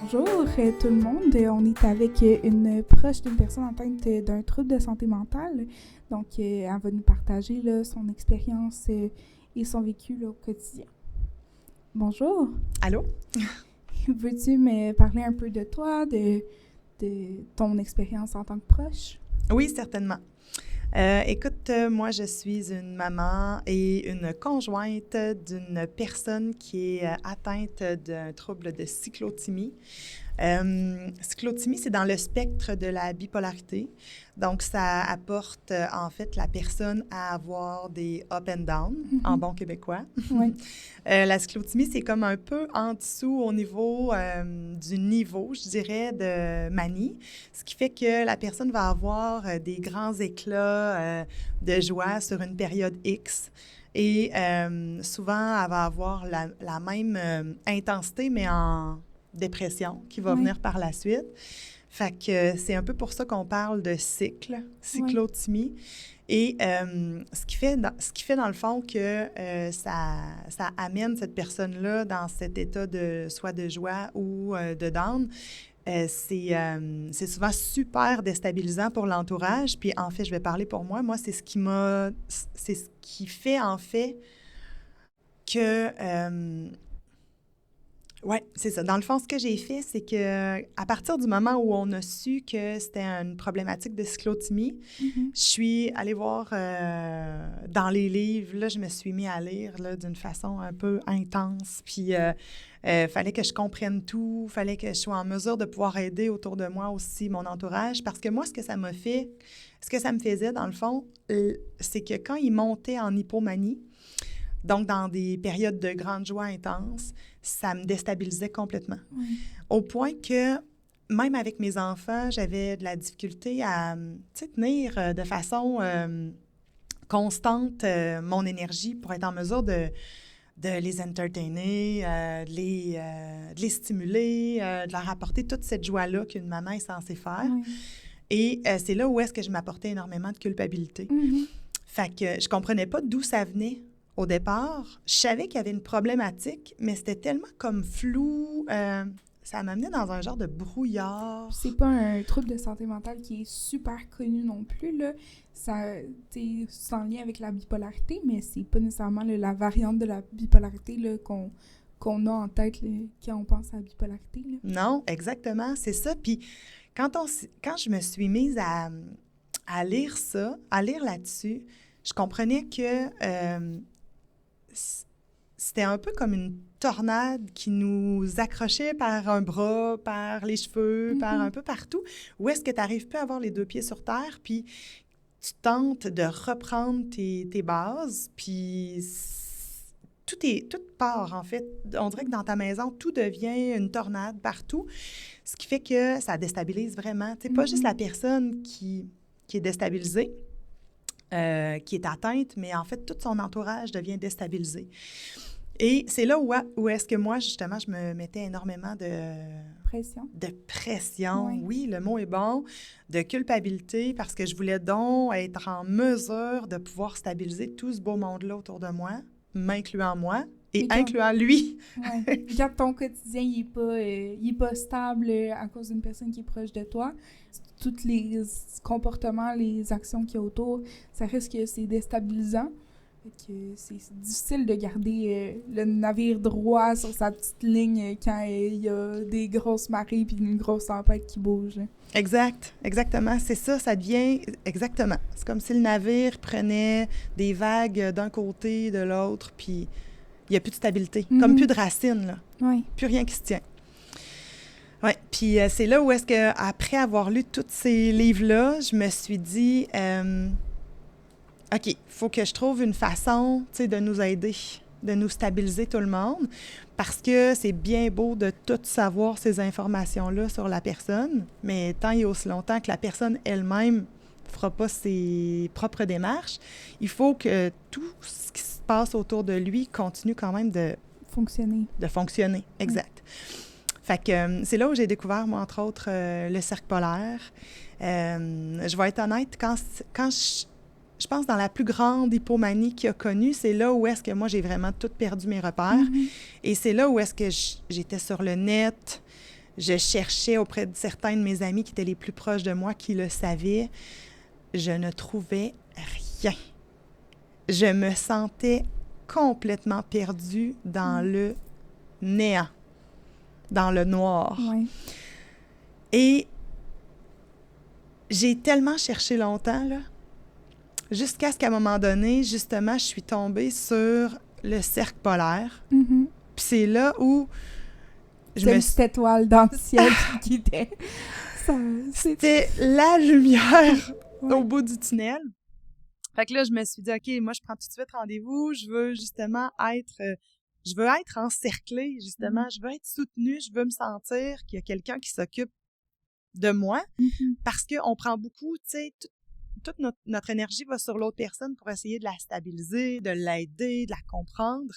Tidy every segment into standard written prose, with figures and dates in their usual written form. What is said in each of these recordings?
Bonjour tout le monde, on est avec une proche d'une personne atteinte d'un trouble de santé mentale. Donc, elle va nous partager là, son expérience et son vécu là, au quotidien. Bonjour. Allô? Veux-tu me parler un peu de toi, de ton expérience en tant que proche? Oui, certainement. Écoute, moi, je suis une maman et une conjointe d'une personne qui est atteinte d'un trouble de cyclothymie. Cyclothymie, c'est dans le spectre de la bipolarité. Donc, ça apporte en fait la personne à avoir des up and down, en bon québécois. Oui. La cyclothymie, c'est comme un peu en dessous au niveau du niveau, je dirais, de manie, ce qui fait que la personne va avoir des grands éclats de joie sur une période X. Et souvent, elle va avoir la même intensité, mais en dépression qui va venir par la suite. Fait que c'est un peu pour ça qu'on parle de cyclothymie. Et ce qui fait dans le fond que ça amène cette personne-là dans cet état de soit de joie ou de down, c'est souvent super déstabilisant pour l'entourage. Puis en fait, je vais parler pour moi. Moi, c'est ce qui fait en fait que oui, c'est ça. Dans le fond, ce que j'ai fait, c'est que à partir du moment où on a su que c'était une problématique de cyclothymie, je suis allée voir dans les livres. Là, je me suis mis à lire là, d'une façon un peu intense. Puis, fallait que je comprenne tout. Fallait que je sois en mesure de pouvoir aider autour de moi aussi mon entourage. Parce que moi, ce que ça me faisait, dans le fond, c'est que quand il montait en hypomanie, donc, dans des périodes de grande joie intense, ça me déstabilisait complètement. Au point que, même avec mes enfants, j'avais de la difficulté à tenir de façon constante mon énergie pour être en mesure de les entertainer, de les stimuler, de leur apporter toute cette joie-là qu'une maman est censée faire. Et c'est là où est-ce que je m'apportais énormément de culpabilité. Fait que je comprenais pas d'où ça venait. Au départ, je savais qu'il y avait une problématique, mais c'était tellement comme flou. Ça m'amenait dans un genre de brouillard. C'est pas un trouble de santé mentale qui est super connu non plus, là. C'est en lien avec la bipolarité, mais c'est pas nécessairement là, la variante de la bipolarité là, qu'on a en tête là, quand on pense à la bipolarité. Là. Non, exactement, c'est ça. Puis quand je me suis mise à lire ça, à lire là-dessus, je comprenais que c'était un peu comme une tornade qui nous accrochait par un bras, par les cheveux, par un peu partout. Où est-ce que tu n'arrives plus à avoir les deux pieds sur terre, puis tu tentes de reprendre tes bases, puis tout part, en fait. On dirait que dans ta maison, tout devient une tornade partout, ce qui fait que ça déstabilise vraiment. Tu sais, pas juste la personne qui est déstabilisée, qui est atteinte, mais en fait, tout son entourage devient déstabilisé. Et c'est là où est-ce que moi, justement, je me mettais énormément de pression. Oui, le mot est bon, de culpabilité, parce que je voulais donc être en mesure de pouvoir stabiliser tout ce beau monde-là autour de moi, m'incluant moi et incluant lui. Oui. Quand ton quotidien il est pas stable à cause d'une personne qui est proche de toi, tous les comportements, les actions qu'il y a autour, ça risque que c'est déstabilisant. Que c'est difficile de garder le navire droit sur sa petite ligne quand il y a des grosses marées puis une grosse tempête qui bouge. Exactement. C'est ça, ça devient... Exactement. C'est comme si le navire prenait des vagues d'un côté, de l'autre, puis il n'y a plus de stabilité. Comme plus de racines, là. Oui. Plus rien qui se tient. Oui, puis c'est là où est-ce que, après avoir lu tous ces livres-là, je me suis dit, OK, il faut que je trouve une façon, tu sais, de nous aider, de nous stabiliser tout le monde, parce que c'est bien beau de tout savoir ces informations-là sur la personne, mais tant et aussi longtemps que la personne elle-même ne fera pas ses propres démarches, il faut que tout ce qui se passe autour de lui continue quand même de fonctionner, exact. Fait que c'est là où j'ai découvert, moi, entre autres, le cercle polaire. Je vais être honnête, quand je pense dans la plus grande hypomanie qu'il a connue, c'est là où est-ce que moi, j'ai vraiment tout perdu mes repères. Et c'est là où est-ce que j'étais sur le net, Je cherchais auprès de certains de mes amis qui étaient les plus proches de moi, qui le savaient. Je ne trouvais rien. Je me sentais complètement perdue dans le néant, dans le noir. Ouais. Et j'ai tellement cherché longtemps, là, jusqu'à ce qu'à un moment donné, justement, je suis tombée sur le cercle polaire. Mm-hmm. Puis c'est là où C'est une petite étoile dans le ciel qui guidait. C'était la lumière Ouais. au bout du tunnel. Fait que là, je me suis dit, OK, moi, je prends tout de suite rendez-vous. Je veux justement être encerclée, justement. Je veux être soutenue. Je veux me sentir qu'il y a quelqu'un qui s'occupe de moi. Mm-hmm. Parce qu'on prend beaucoup, tu sais, toute notre énergie va sur l'autre personne pour essayer de la stabiliser, de l'aider, de la comprendre.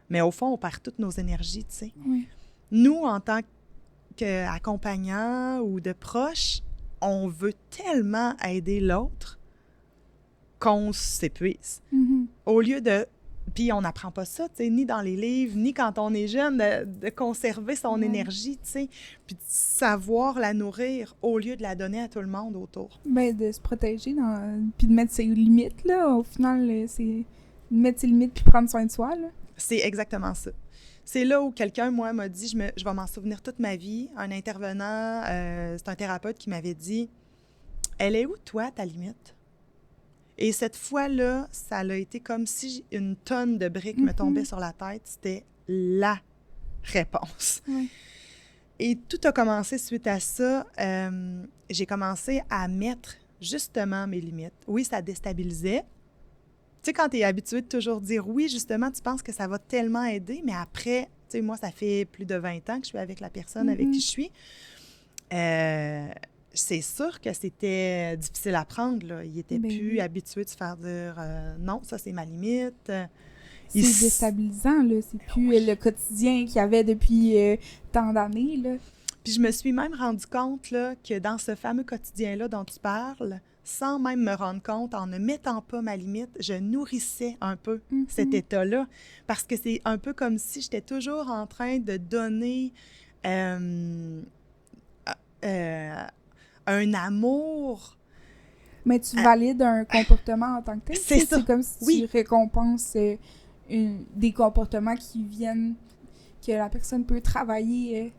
Mais au fond, on perd toutes nos énergies, tu sais. Oui. Nous, en tant qu'accompagnants ou de proches, on veut tellement aider l'autre qu'on s'épuise. Mm-hmm. Au lieu de... Puis on n'apprend pas ça, tu sais, ni dans les livres, ni quand on est jeune, de conserver son énergie, tu sais, puis de savoir la nourrir au lieu de la donner à tout le monde autour. Ben, de se protéger, puis de mettre ses limites, là. Au final, c'est de mettre ses limites puis prendre soin de soi, là. C'est exactement ça. C'est là où quelqu'un, moi, m'a dit, je vais m'en souvenir toute ma vie. Un intervenant, c'est un thérapeute qui m'avait dit, « Elle est où, toi, ta limite? » Et cette fois-là, ça a été comme si une tonne de briques me tombait sur la tête. C'était la réponse. Ouais. Et tout a commencé suite à ça. J'ai commencé à mettre justement mes limites. Oui, ça déstabilisait. Tu sais, quand tu es habitué de toujours dire oui, justement, tu penses que ça va tellement aider, mais après, tu sais, moi, ça fait plus de 20 ans que je suis avec la personne avec qui je suis. C'est sûr que c'était difficile à prendre, là. Il était plus habitué de se faire dire non, ça, c'est ma limite. C'est déstabilisant, là. C'est plus le quotidien qu'il y avait depuis tant d'années, là. Puis je me suis même rendu compte, là, que dans ce fameux quotidien-là dont tu parles, sans même me rendre compte, en ne mettant pas ma limite, je nourrissais un peu cet état-là. Parce que c'est un peu comme si j'étais toujours en train de donner un amour. Mais tu valides un comportement en tant que tel. C'est ça. C'est comme si tu récompenses des comportements qui viennent, que la personne peut travailler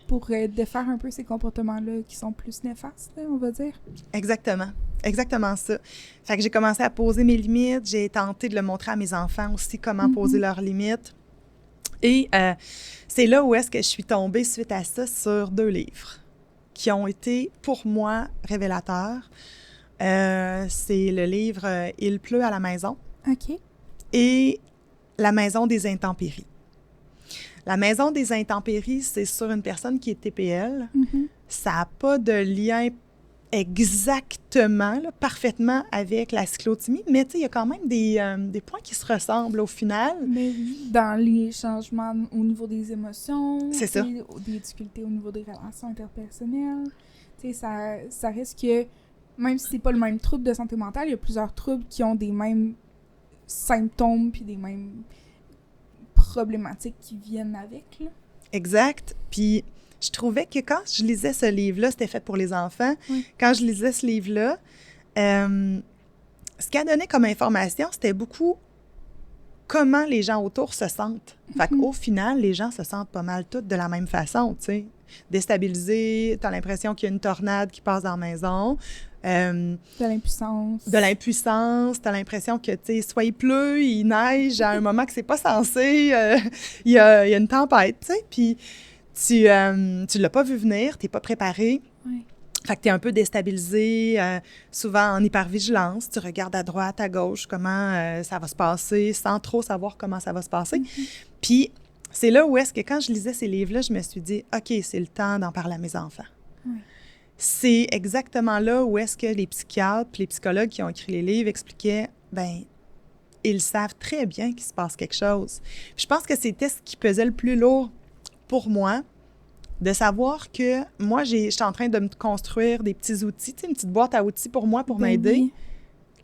pour défaire un peu ces comportements-là qui sont plus néfastes, là, on va dire. Exactement. Exactement ça. Fait que j'ai commencé à poser mes limites. J'ai tenté de le montrer à mes enfants aussi, comment poser leurs limites. Et c'est là où est-ce que je suis tombée suite à ça sur 2 livres qui ont été, pour moi, révélateurs. C'est le livre « Il pleut à la maison » OK. et « La maison des intempéries ». La maison des intempéries, c'est sur une personne qui est TPL. Ça n'a pas de lien exactement, là, parfaitement avec la cyclothymie, mais tu sais, il y a quand même des points qui se ressemblent au final. Mais dans les changements au niveau des émotions, c'est ça. Des difficultés au niveau des relations interpersonnelles, tu sais, ça reste que, même si c'est pas le même trouble de santé mentale, il y a plusieurs troubles qui ont des mêmes symptômes puis des mêmes problématiques qui viennent avec, là. Exact. Puis je trouvais que quand je lisais ce livre-là, c'était fait pour les enfants. Quand je lisais ce livre-là, ce qu'il a donné comme information, c'était beaucoup comment les gens autour se sentent. Fait qu'au final, les gens se sentent pas mal toutes de la même façon, tu sais. Déstabilisés, t'as l'impression qu'il y a une tornade qui passe dans la maison. De l'impuissance. De l'impuissance, t'as l'impression que, tu sais, soit il pleut, il neige à un moment que c'est pas censé, il y a une tempête, tu sais, puis tu l'as pas vu venir, t'es pas préparé. Oui. Fait que t'es un peu déstabilisé, souvent en hypervigilance, tu regardes à droite, à gauche, comment ça va se passer, sans trop savoir comment ça va se passer. Puis c'est là où est-ce que quand je lisais ces livres-là, je me suis dit, OK, c'est le temps d'en parler à mes enfants. Oui. C'est exactement là où est-ce que les psychiatres et les psychologues qui ont écrit les livres expliquaient, bien, ils savent très bien qu'il se passe quelque chose. Puis je pense que c'était ce qui pesait le plus lourd pour moi, de savoir que moi, je suis en train de me construire des petits outils, tu sais, une petite boîte à outils pour moi, pour m'aider. Oui.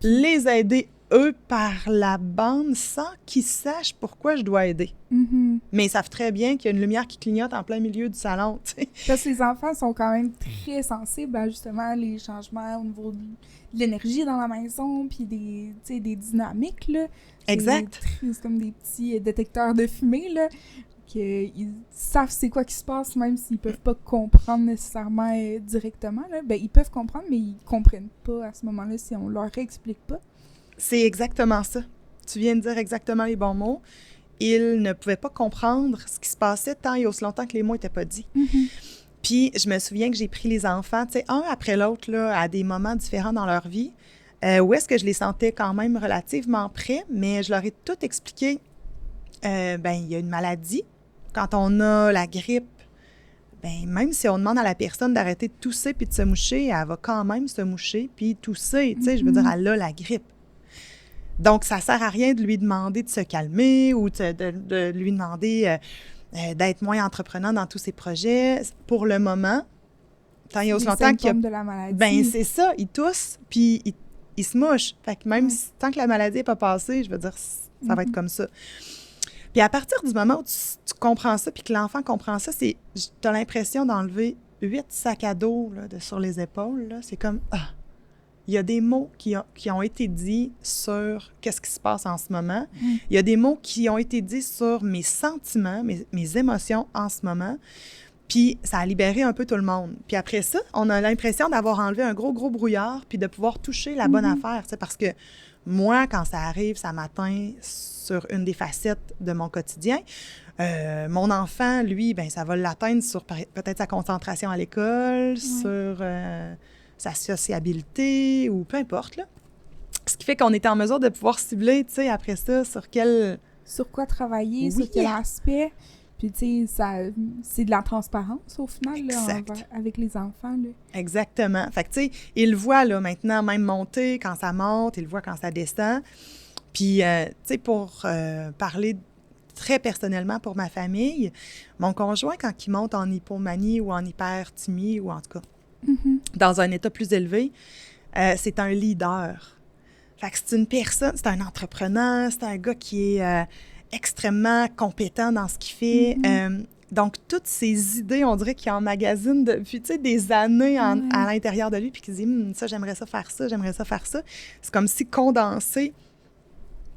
Les aider eux parlent la bande sans qu'ils sachent pourquoi je dois aider. Mhm. Mais ils savent très bien qu'il y a une lumière qui clignote en plein milieu du salon, tu sais. Parce que les enfants sont quand même très sensibles à justement les changements au niveau de l'énergie dans la maison, puis des, tu sais, des dynamiques, là. Exact. C'est comme des petits détecteurs de fumée, là. Ils savent c'est quoi qui se passe, même s'ils peuvent pas comprendre nécessairement directement, là. Ben, ils peuvent comprendre, mais ils comprennent pas à ce moment-là si on leur réexplique pas. C'est exactement ça. Tu viens de dire exactement les bons mots. Ils ne pouvaient pas comprendre ce qui se passait tant et aussi longtemps que les mots n'étaient pas dits. Mm-hmm. Puis, je me souviens que j'ai pris les enfants, tu sais, un après l'autre, là, à des moments différents dans leur vie, où est-ce que je les sentais quand même relativement prêts, mais je leur ai tout expliqué. Ben, il y a une maladie. Quand on a la grippe, ben, même si on demande à la personne d'arrêter de tousser puis de se moucher, elle va quand même se moucher puis tousser. Tu sais, je veux dire, elle a la grippe. Donc, ça sert à rien de lui demander de se calmer ou de lui demander d'être moins entreprenant dans tous ses projets. Pour le moment, tant et aussi longtemps qu'il y a... de la maladie. Ben, c'est ça, il tousse puis il se mouche. Fait que même tant que la maladie n'est pas passée, je veux dire, ça va être comme ça. Puis à partir du moment où tu comprends ça, puis que l'enfant comprend ça, tu as l'impression d'enlever 8 sacs à dos là, sur les épaules. Là. C'est comme, il y a des mots qui ont été dits sur qu'est-ce qui se passe en ce moment. Il y a des mots qui ont été dits sur mes sentiments, mes émotions en ce moment. Puis ça a libéré un peu tout le monde. Puis après ça, on a l'impression d'avoir enlevé un gros brouillard puis de pouvoir toucher la bonne affaire. Parce que moi, quand ça arrive, ça m'atteint sur une des facettes de mon quotidien. Mon enfant, lui, ben ça va l'atteindre sur peut-être sa concentration à l'école, sur sa sociabilité ou peu importe, là. Ce qui fait qu'on était en mesure de pouvoir cibler, tu sais, après ça, sur quoi travailler, sur quel aspect. Puis, tu sais, c'est de la transparence, au final, là, avec les enfants, là. Exactement. Fait que, tu sais, ils le voient, là, maintenant, même monter quand ça monte, ils le voient quand ça descend. Puis, tu sais, pour parler très personnellement pour ma famille, mon conjoint, quand il monte en hypomanie ou en hyperthymie, ou en tout cas, dans un état plus élevé, c'est un leader. Fait que c'est une personne, c'est un entrepreneur, c'est un gars qui est extrêmement compétent dans ce qu'il fait. Donc, toutes ces idées, on dirait qu'il emmagasine depuis, tu sais, des années à l'intérieur de lui, puis qu'il dit « ça, j'aimerais ça faire ça, j'aimerais ça faire ça ». C'est comme si condensé,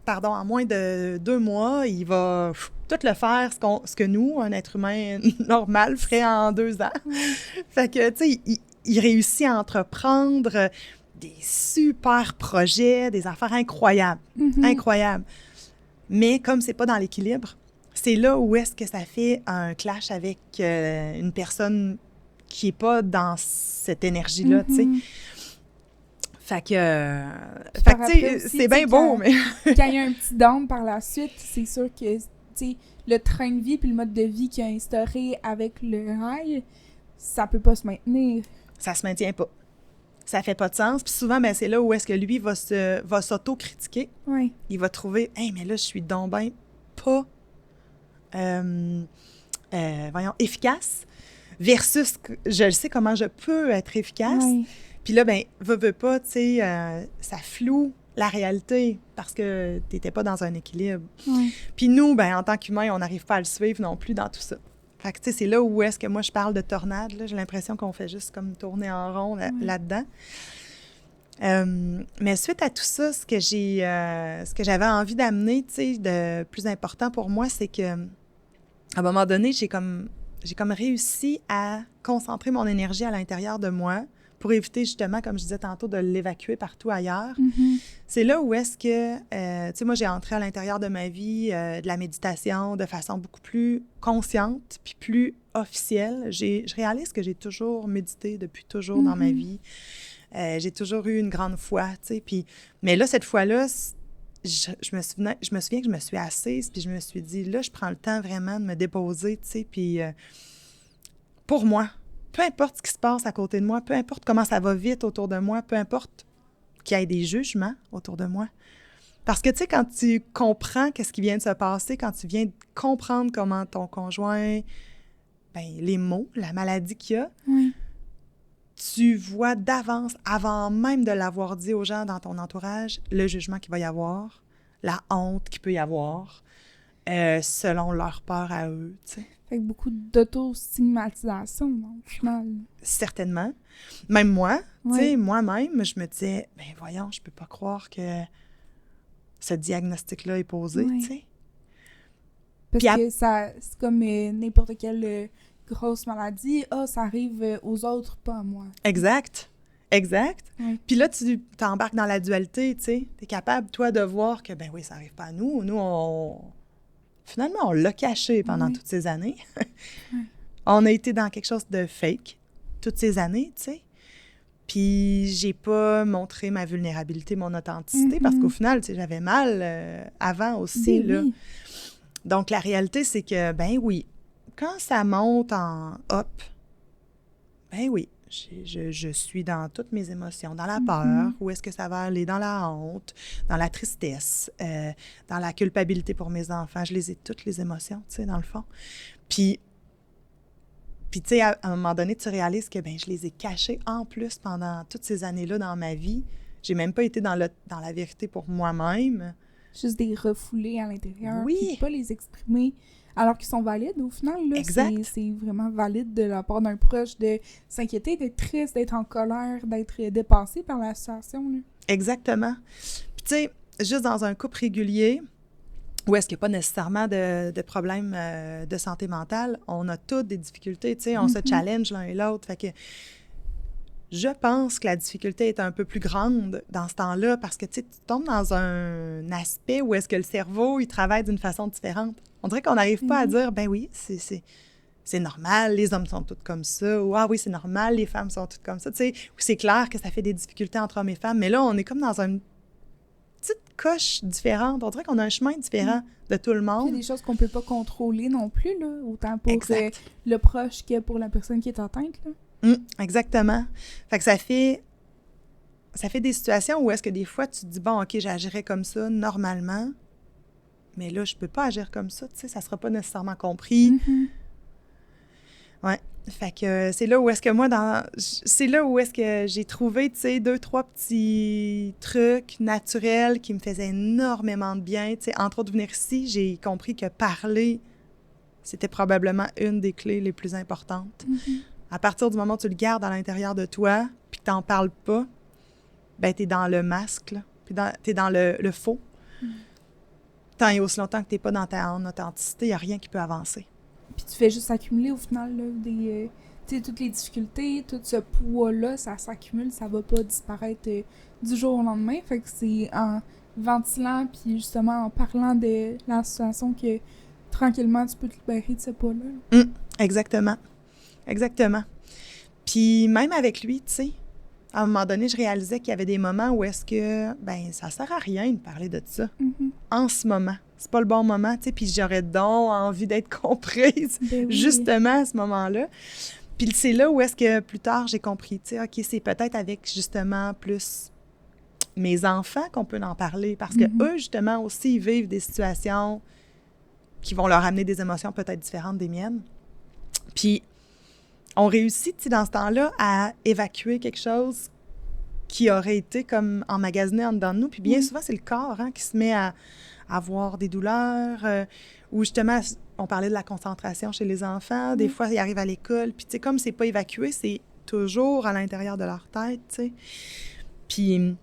en moins de 2 mois, il va tout le faire, ce que nous, un être humain normal, ferait en 2 ans. Fait que, tu sais, il réussit à entreprendre des super projets, des affaires incroyables, incroyables. Mais comme c'est pas dans l'équilibre, c'est là où est-ce que ça fait un clash avec une personne qui est pas dans cette énergie-là, tu sais. Fait que tu sais, c'est bien beau, mais... Quand il y a un petit down par la suite, c'est sûr que, tu sais, le train de vie puis le mode de vie qu'il a instauré avec le rail, ça peut pas se maintenir. Ça se maintient pas. Ça fait pas de sens. Puis souvent, ben, c'est là où est-ce que lui va s'auto-critiquer. Oui. Il va trouver « Hey, mais là, je suis donc ben pas, efficace. » Versus, je sais comment je peux être efficace. Oui. Puis là, ben, veux pas, tu sais, ça floue la réalité parce que t'étais pas dans un équilibre. Oui. Puis nous, ben, en tant qu'humains, on n'arrive pas à le suivre non plus dans tout ça. Fait que, tu sais, c'est là où est-ce que moi, je parle de tornade, là. J'ai l'impression qu'on fait juste comme tourner en rond là-dedans. Mais suite à tout ça, ce que j'avais envie d'amener, tu sais, de plus important pour moi, c'est que à un moment donné, j'ai comme réussi à concentrer mon énergie à l'intérieur de moi pour éviter justement, comme je disais tantôt, de l'évacuer partout ailleurs. C'est là où est-ce que, tu sais, moi, j'ai entré à l'intérieur de ma vie de la méditation de façon beaucoup plus consciente puis plus officielle. Je réalise que j'ai toujours médité depuis toujours dans ma vie. J'ai toujours eu une grande foi, tu sais. Mais là, cette fois-là, je me souviens que je me suis assise puis je me suis dit, là, je prends le temps vraiment de me déposer, tu sais, puis pour moi, peu importe ce qui se passe à côté de moi, peu importe comment ça va vite autour de moi, peu importe qu'il y ait des jugements autour de moi. Parce que, tu sais, quand tu comprends qu'est-ce qui vient de se passer, quand tu viens de comprendre comment ton conjoint, ben les mots, la maladie qu'il y a, tu vois d'avance, avant même de l'avoir dit aux gens dans ton entourage, le jugement qu'il va y avoir, la honte qu'il peut y avoir, selon leur peur à eux, tu sais. Fait que beaucoup d'auto-stigmatisation, au final. Certainement. Même moi, tu sais, Ouais. moi-même, je me disais, ben voyons, je peux pas croire que ce diagnostic-là est posé, Ouais. tu sais. Parce Puis que c'est comme n'importe quelle grosse maladie. Ah, ça arrive aux autres, pas à moi. Exact. Exact. Ouais. Puis là, tu t'embarques dans la dualité, tu sais. T'es capable, toi, de voir que, ben oui, ça arrive pas à nous. Nous, finalement, on l'a caché pendant Ouais. toutes ces années. Ouais. On a été dans quelque chose de fake toutes ces années, tu sais. Puis j'ai pas montré ma vulnérabilité, mon authenticité, parce qu'au final, tu sais, j'avais mal avant aussi, Ben là. oui. Donc, la réalité, c'est que, ben oui, quand ça monte en up, ben oui, je suis dans toutes mes émotions, dans la peur, où est-ce que ça va aller, dans la honte, dans la tristesse, dans la culpabilité pour mes enfants. Je les ai toutes, les émotions, tu sais, dans le fond. Puis tu sais, à un moment donné, tu réalises que, ben je les ai cachées en plus pendant toutes ces années-là dans ma vie. J'ai même pas été dans la vérité pour moi-même. Juste des refoulés à l'intérieur. Oui. Puis pas les exprimer alors qu'ils sont valides. Au final, là, Exact. c'est vraiment valide de la part d'un proche de s'inquiéter, d'être triste, d'être en colère, d'être dépassé par la situation. Là. Exactement. Puis tu sais, juste dans un couple régulier, où est-ce qu'il n'y a pas nécessairement de problèmes de santé mentale, on a toutes des difficultés, tu sais, on se challenge l'un et l'autre. Fait que je pense que la difficulté est un peu plus grande dans ce temps-là parce que, tu sais, tu tombes dans un aspect où est-ce que le cerveau, il travaille d'une façon différente. On dirait qu'on n'arrive pas à dire, ben oui, c'est normal, les hommes sont tous comme ça, ou ah oui, c'est normal, les femmes sont toutes comme ça, tu sais, c'est clair que ça fait des difficultés entre hommes et femmes, mais là, on est comme dans une petite coche différente. On dirait qu'on a un chemin différent de tout le Puis il y monde. a des choses qu'on peut pas contrôler non plus, là, autant pour Exact. le proche que pour la personne qui est atteinte. Là. Exactement. Fait que ça fait des situations où est-ce que des fois, tu te dis, bon, OK, j'agirais comme ça normalement, mais là, je peux pas agir comme ça, tu sais, ça sera pas nécessairement compris. Ouais. Fait que c'est là où est-ce que moi, c'est là où est-ce que j'ai trouvé, tu sais, 2-3 petits trucs naturels qui me faisaient énormément de bien. Tu sais, entre autres, venir ici, j'ai compris que parler, c'était probablement une des clés les plus importantes. À partir du moment où tu le gardes à l'intérieur de toi, puis que t'en parles pas, ben t'es dans le masque, là, puis t'es dans le faux. Tant et aussi longtemps que t'es pas dans ta authenticité, il n'y a rien qui peut avancer. Puis tu fais juste accumuler au final là, des tu sais, toutes les difficultés, tout ce poids-là, ça s'accumule, ça va pas disparaître du jour au lendemain. Fait que c'est en ventilant puis justement en parlant de la situation que tranquillement tu peux te libérer de ce poids-là. Exactement. Exactement. Puis même avec lui, tu sais, à un moment donné, je réalisais qu'il y avait des moments où est-ce que, ben ça sert à rien de parler de ça. En ce moment. C'est pas le bon moment, tu sais, puis j'aurais donc envie d'être comprise, Ben oui. justement, à ce moment-là. Puis c'est là où est-ce que, plus tard, j'ai compris, tu sais, OK, c'est peut-être avec, justement, plus mes enfants qu'on peut en parler, parce que eux, justement, aussi, ils vivent des situations qui vont leur amener des émotions peut-être différentes des miennes. Puis on réussit, tu sais, dans ce temps-là, à évacuer quelque chose qui aurait été comme emmagasiné en dedans de nous. Puis bien souvent, c'est le corps qui se met à avoir des douleurs, ou justement, on parlait de la concentration chez les enfants. Des fois, ils arrivent à l'école, puis tu sais, comme c'est pas évacué, c'est toujours à l'intérieur de leur tête, tu sais. Puis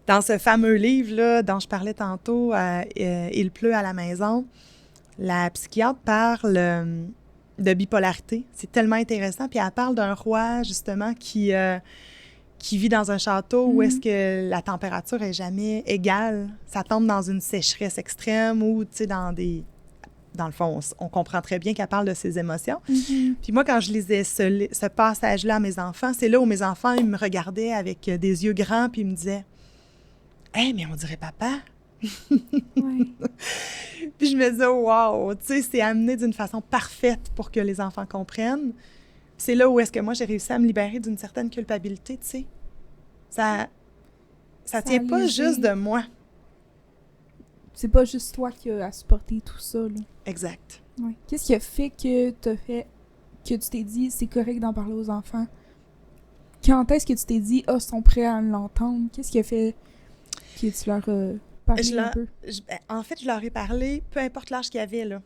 dans ce fameux livre-là dont je parlais tantôt, « Il pleut à la maison », la psychiatre parle de bipolarité. C'est tellement intéressant. Puis elle parle d'un roi, justement, qui vit dans un château où est-ce que la température est jamais égale. Ça tombe dans une sécheresse extrême ou, tu sais, dans le fond, on comprend très bien qu'elle parle de ses émotions. Puis moi, quand je lisais ce passage-là à mes enfants, c'est là où mes enfants, ils me regardaient avec des yeux grands puis ils me disaient « Hey, mais on dirait papa! » Puis je me disais « Wow! » Tu sais, c'est amené d'une façon parfaite pour que les enfants comprennent. C'est là où est-ce que moi, j'ai réussi à me libérer d'une certaine culpabilité, tu sais. Ça tient pas juste de moi. C'est pas juste toi qui as à supporter tout ça, là. Exact. Ouais. Qu'est-ce qui a fait que tu t'es dit c'est correct d'en parler aux enfants? quand est-ce que tu t'es dit « Ah, ils sont prêts à l'entendre », qu'est-ce qui a fait que tu leur as parlé un peu? En fait, je leur ai parlé, peu importe l'âge qu'ils avaient, là.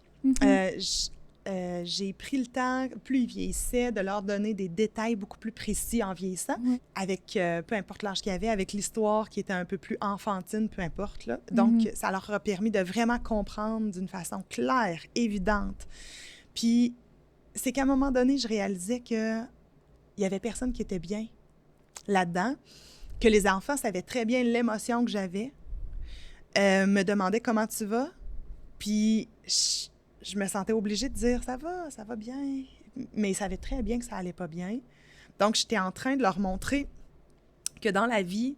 J'ai pris le temps, plus ils vieillissaient, de leur donner des détails beaucoup plus précis en vieillissant, avec peu importe l'âge qu'ils avaient, avec l'histoire qui était un peu plus enfantine, peu importe, là. Donc, ça leur a permis de vraiment comprendre d'une façon claire, évidente. Puis, c'est qu'à un moment donné, je réalisais qu'il y avait personne qui était bien là-dedans, que les enfants savaient très bien l'émotion que j'avais, me demandaient comment tu vas, puis je me sentais obligée de dire ça va bien, mais ils savaient très bien que ça allait pas bien. Donc, j'étais en train de leur montrer que dans la vie,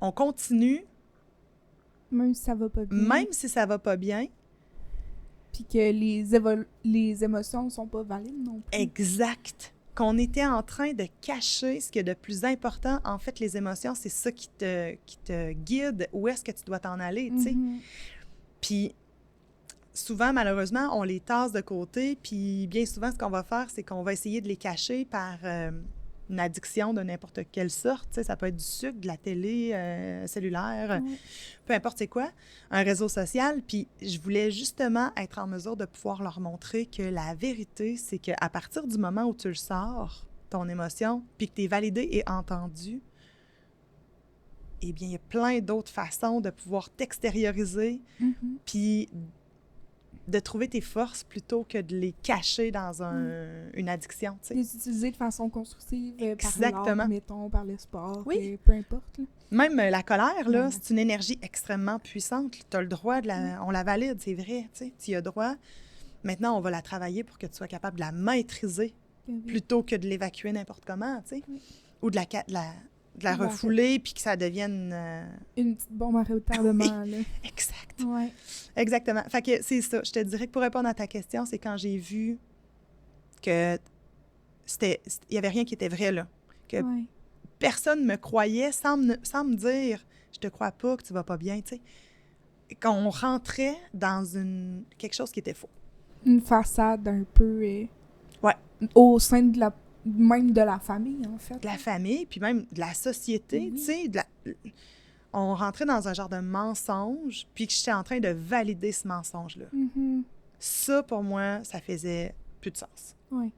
on continue, même si ça va pas bien. Même si ça va pas bien. Puis que les émotions sont pas valides non plus. Exact. Qu'on était en train de cacher ce qui est de plus important. En fait, les émotions, c'est ça qui te guide. Où est-ce que tu dois t'en aller, tu sais? Puis, souvent, malheureusement, on les tasse de côté. Puis, bien souvent, ce qu'on va faire, c'est qu'on va essayer de les cacher par une addiction de n'importe quelle sorte. Tu sais, ça peut être du sucre, de la télé, cellulaire, peu importe c'est quoi, un réseau social. Puis, je voulais justement être en mesure de pouvoir leur montrer que la vérité, c'est qu'à partir du moment où tu le sors, ton émotion, puis que tu es validé et entendu, eh bien, il y a plein d'autres façons de pouvoir t'extérioriser, puis de trouver tes forces plutôt que de les cacher dans une addiction, tu sais. Les utiliser de façon constructive, Exactement. par l'art, mettons, par le sport, oui. Peu importe. Là. Même la colère, là, c'est une énergie extrêmement puissante. Tu as le droit on la valide, c'est vrai, tu sais, tu y as droit. Maintenant, on va la travailler pour que tu sois capable de la maîtriser plutôt que de l'évacuer n'importe comment, tu sais. Ou de la refouler puis que ça devienne... Une petite bombe à retardement, là. Exact. Ouais. Exactement. Fait que c'est ça. Je te dirais que pour répondre à ta question, c'est quand j'ai vu que il y avait rien qui était vrai, là. Que personne me croyait sans me dire « Je te crois pas que tu vas pas bien », tu sais. Qu'on rentrait dans quelque chose qui était faux. Une façade un peu... au sein de même de la famille, en fait. De la famille, puis même de la société, tu sais. On rentrait dans un genre de mensonge, puis que j'étais en train de valider ce mensonge-là. Ça, pour moi, ça faisait plus de sens. Oui.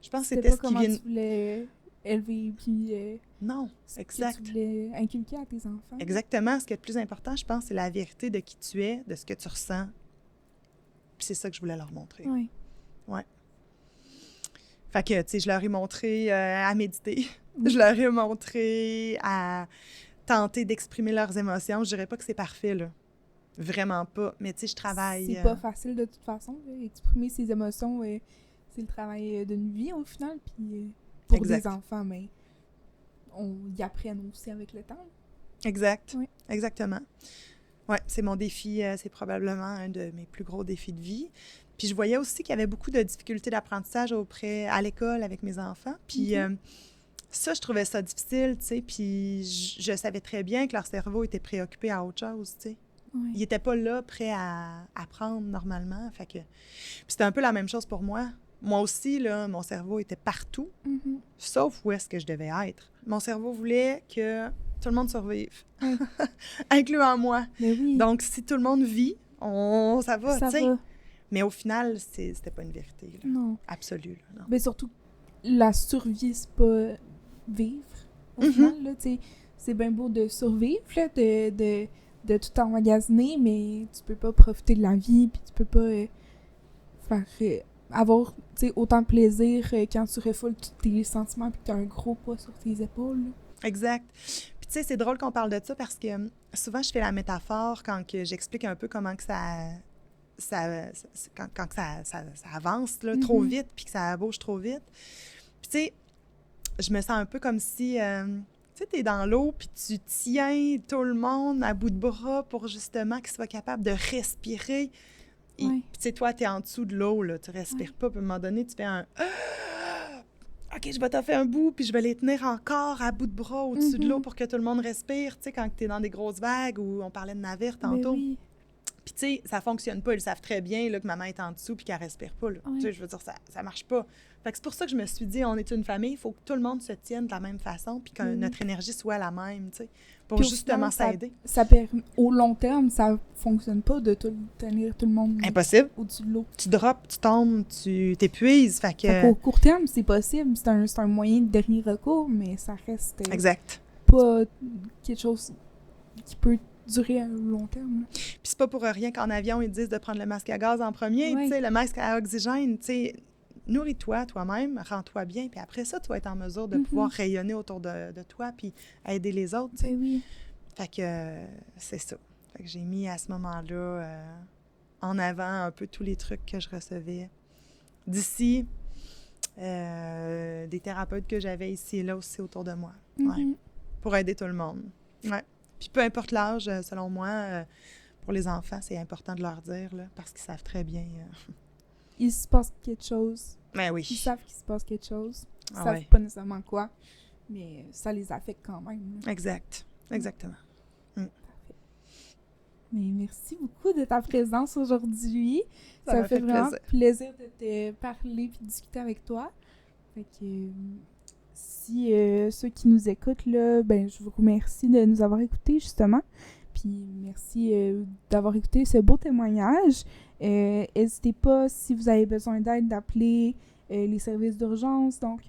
Je pense que c'était ce qui vient... tu voulais élever, puis... non, exact. Que tu voulais inculquer à tes enfants. Exactement. Ce qui est le plus important, je pense, c'est la vérité de qui tu es, de ce que tu ressens. Puis c'est ça que je voulais leur montrer. Oui. Ouais. Fait que, tu sais, je leur ai montré à méditer. Je leur ai montré à tenter d'exprimer leurs émotions. Je dirais pas que c'est parfait, là. Vraiment pas. Mais tu sais, je travaille... C'est pas facile de toute façon. Là. Exprimer ses émotions, c'est le travail d'une vie au final. Puis pour des enfants, mais on y apprenne aussi avec le temps. Exact. Oui. Exactement. Ouais, c'est mon défi. C'est probablement un de mes plus gros défis de vie. Puis je voyais aussi qu'il y avait beaucoup de difficultés d'apprentissage à l'école avec mes enfants. Puis ça, je trouvais ça difficile, tu sais. Puis je savais très bien que leur cerveau était préoccupé à autre chose, tu sais. Oui. Ils n'étaient pas là, prêts à apprendre normalement. Fait que... Puis c'était un peu la même chose pour moi. Moi aussi, là, mon cerveau était partout, sauf où est-ce que je devais être. Mon cerveau voulait que tout le monde survive, incluant moi. Mais oui. Donc, si tout le monde vit, ça va, tu sais. Ça va. Mais au final, c'était pas une vérité. Là. Non. Absolue. Là, non. Mais surtout, la survie, c'est pas vivre. Au final, là, tu sais, c'est bien beau de survivre, là, de tout emmagasiner, mais tu peux pas profiter de la vie, puis tu peux pas avoir, tu sais, autant de plaisir quand tu refoules tous tes sentiments, puis que t'as un gros poids sur tes épaules. Là. Exact. Puis tu sais, c'est drôle qu'on parle de ça parce que souvent, je fais la métaphore quand que j'explique un peu comment que quand ça avance là, trop vite, puis que ça bouge trop vite. Puis tu sais, je me sens un peu comme si, tu sais, t'es dans l'eau, puis tu tiens tout le monde à bout de bras pour justement qu'ils soient capables de respirer. Et tu sais, toi, t'es en dessous de l'eau, là, tu respires pas, puis à un moment donné, tu fais un... OK, je vais t'en faire un bout, puis je vais les tenir encore à bout de bras au-dessus de l'eau pour que tout le monde respire, tu sais, quand t'es dans des grosses vagues ou on parlait de navire tantôt. Oui. Puis, tu sais, ça fonctionne pas. Ils savent très bien là, que maman est en dessous puis qu'elle respire pas. Là. Tu sais, je veux dire, ça marche pas. Fait que c'est pour ça que je me suis dit, on est une famille, il faut que tout le monde se tienne de la même façon puis que notre énergie soit la même, tu sais, pour puis justement s'aider. Au long terme, ça fonctionne pas de tenir tout le monde impossible. Au-dessus de l'eau. Tu drops, tu tombes, tu t'épuises. Fait qu'au court terme, c'est possible. C'est un moyen de dernier recours, mais ça reste exact. Pas quelque chose qui peut durer à long terme. Puis c'est pas pour rien qu'en avion, ils disent de prendre le masque à gaz en premier, tu sais, le masque à oxygène, tu sais. Nourris-toi toi-même, rends-toi bien, puis après ça, tu vas être en mesure de pouvoir rayonner autour de toi puis aider les autres. Ben oui. Fait que c'est ça. Fait que j'ai mis à ce moment-là en avant un peu tous les trucs que je recevais d'ici, des thérapeutes que j'avais ici et là aussi autour de moi, pour aider tout le monde. Ouais. Puis peu importe l'âge, selon moi, pour les enfants, c'est important de leur dire, là, parce qu'ils savent très bien... Il se passe quelque chose. Ben oui. Ils savent qu'il se passe quelque chose. Ils savent savent pas nécessairement quoi, mais ça les affecte quand même. Là. Exact. Exactement. Parfait. Mais merci beaucoup de ta présence aujourd'hui. Ça me fait vraiment plaisir de te parler et de discuter avec toi. Fait que si ceux qui nous écoutent, là, ben, je vous remercie de nous avoir écoutés, justement. Puis merci d'avoir écouté ce beau témoignage. N'hésitez pas, si vous avez besoin d'aide, d'appeler les services d'urgence, donc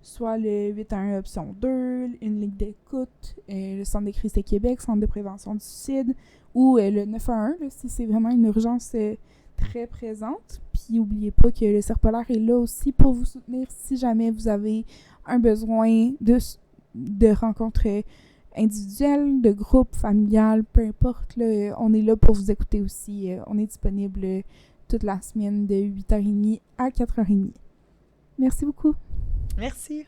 soit le 811 option 2, une ligne d'écoute, le Centre des crises de Québec, Centre de prévention du suicide, ou le 911, là, si c'est vraiment une urgence très présente. Puis n'oubliez pas que le Cercle polaire est là aussi pour vous soutenir si jamais vous avez un besoin de rencontres individuel, de groupe, familial, peu importe, là, on est là pour vous écouter aussi. On est disponible toute la semaine de 8h30 à 4h30. Merci beaucoup. Merci.